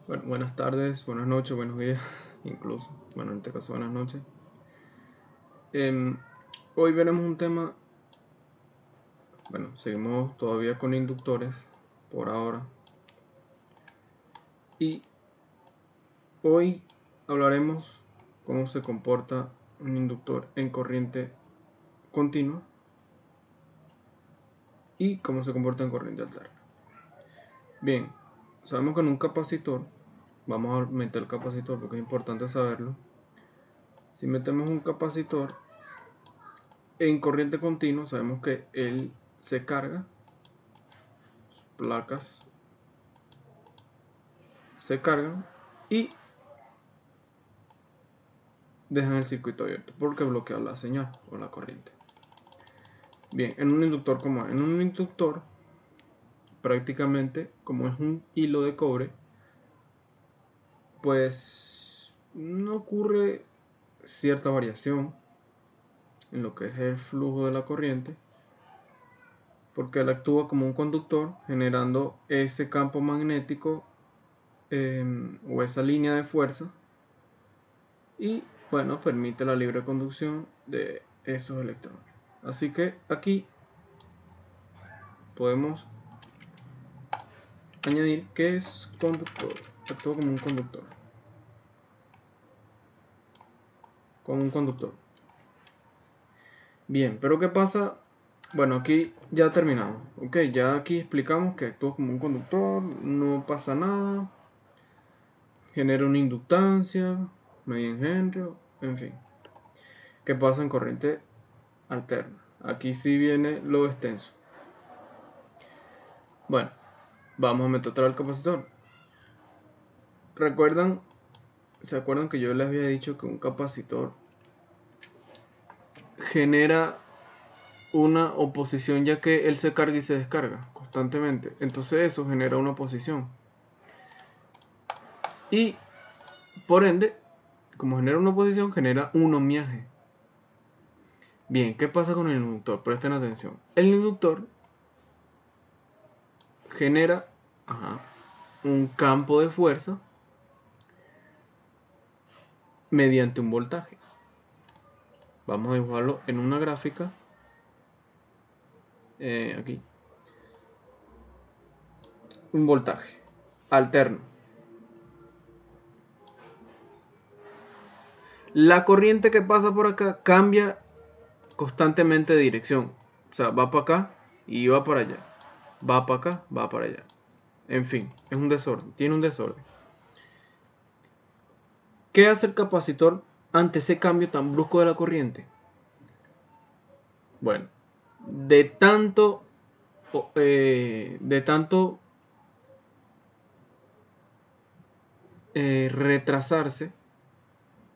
Bueno, buenas tardes, buenas noches, buenos días, incluso. Bueno, en este caso, buenas noches. Hoy veremos un tema. Bueno, seguimos todavía con inductores por ahora. Y hoy hablaremos cómo se comporta un inductor en corriente continua y cómo se comporta en corriente alterna. Bien, sabemos que en un capacitor, vamos a meter el capacitor porque es importante saberlo. Si metemos un capacitor en corriente continua, sabemos que él se carga, placas se cargan y dejan el circuito abierto porque bloquea la señal o la corriente. Bien, en un inductor como en un inductor, prácticamente como es un hilo de cobre, pues no ocurre cierta variación en lo que es el flujo de la corriente, porque él actúa como un conductor generando ese campo magnético o esa línea de fuerza y bueno, permite la libre conducción de esos electrones. Así que aquí podemos añadir que es conductor, actúa como un conductor, como un conductor. Bien, pero ¿qué pasa? Bueno, aquí ya terminamos. Ok, ya aquí explicamos que actúa como un conductor, no pasa nada, genera una inductancia, medio en Henry, en fin. ¿Qué pasa en corriente alterna? Aquí sí viene lo extenso. Bueno, vamos a meter otra vez el capacitor. ¿Se acuerdan que yo les había dicho que un capacitor genera una oposición, ya que él se carga y se descarga constantemente? Entonces eso genera una oposición. Y por ende, como genera una oposición, genera un ohmiaje. Bien, ¿qué pasa con el inductor? Presten atención. El inductor genera un campo de fuerza mediante un voltaje. Vamos a dibujarlo en una gráfica. Aquí. Un voltaje alterno. La corriente que pasa por acá cambia constantemente de dirección. O sea, va para acá y va para allá. Va para acá, va para allá. En fin, es un desorden. Tiene un desorden. ¿Qué hace el capacitor ante ese cambio tan brusco de la corriente? Bueno, de tanto retrasarse,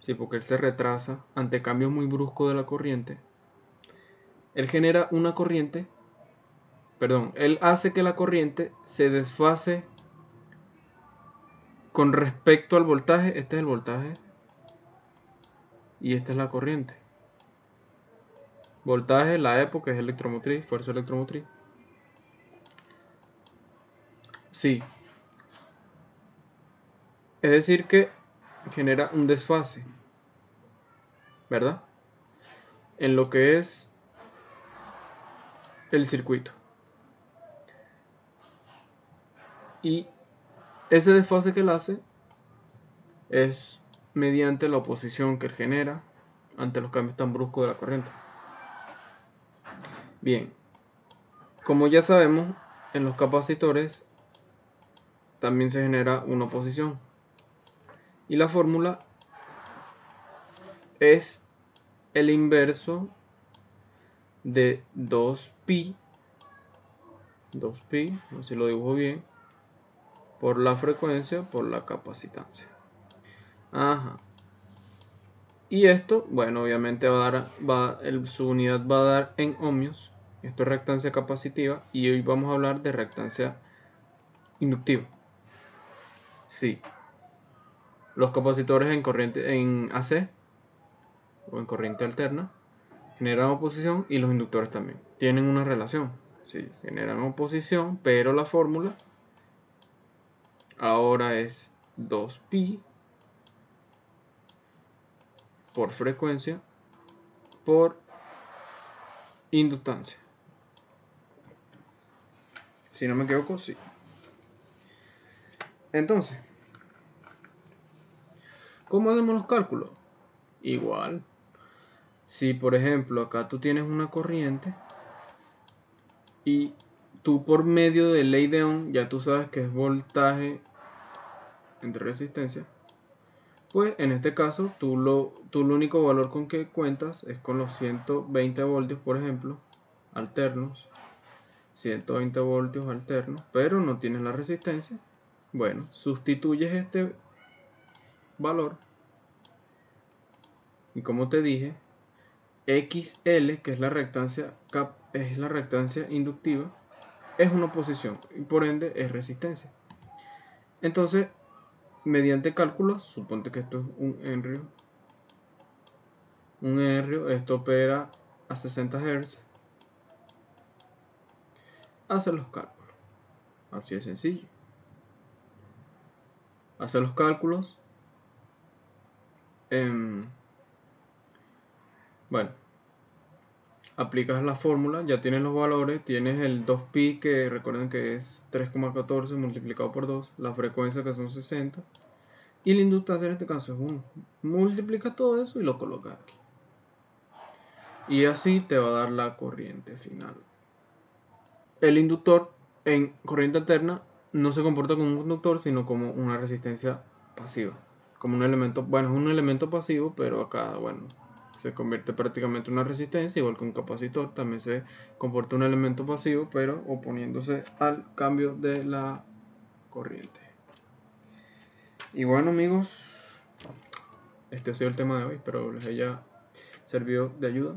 sí, porque él se retrasa ante cambios muy bruscos de la corriente, él genera una corriente, perdón, él hace que la corriente se desfase con respecto al voltaje. Este es el voltaje y esta es la corriente. Voltaje, la E porque es electromotriz, fuerza electromotriz. Sí, es decir que genera un desfase, ¿verdad? En lo que es el circuito. Y ese desfase que él hace es mediante la oposición que él genera ante los cambios tan bruscos de la corriente. Bien, como ya sabemos, en los capacitores también se genera una oposición. Y la fórmula es el inverso de 2pi, no sé si lo dibujo bien, por la frecuencia por la capacitancia. Y esto, bueno, obviamente su unidad va a dar en ohmios. Esto es reactancia capacitiva y hoy vamos a hablar de reactancia inductiva. Sí, los capacitores en AC o en corriente alterna generan oposición y los inductores también. Tienen una relación, sí, generan oposición, pero la fórmula ahora es 2pi por frecuencia por inductancia. Si no me equivoco, sí. Entonces, ¿cómo hacemos los cálculos? Igual. Si por ejemplo acá tú tienes una corriente y tú por medio de ley de Ohm ya tú sabes que es voltaje entre resistencia, pues en este caso tú el único valor con que cuentas es con los 120 voltios, por ejemplo, alternos. 120 voltios alternos, pero no tienes la resistencia. Bueno, sustituyes este valor y como te dije, XL, que es la reactancia inductiva, es una oposición y por ende es resistencia. Entonces, mediante cálculos, suponte que esto es un Henry. Esto opera a 60 Hz. Hace los cálculos. Así de sencillo. Hace los cálculos. Bueno, aplicas la fórmula, ya tienes los valores, tienes el 2pi que recuerden que es 3,14 multiplicado por 2, la frecuencia que son 60 y la inductancia en este caso es 1. Multiplica todo eso y lo colocas aquí. Y así te va a dar la corriente final. El inductor en corriente alterna no se comporta como un conductor, sino como una resistencia pasiva. Como un elemento, bueno, es un elemento pasivo, pero acá, bueno, se convierte prácticamente en una resistencia, igual que un capacitor, también se comporta un elemento pasivo, pero oponiéndose al cambio de la corriente. Y bueno, amigos, este ha sido el tema de hoy, espero les haya servido de ayuda.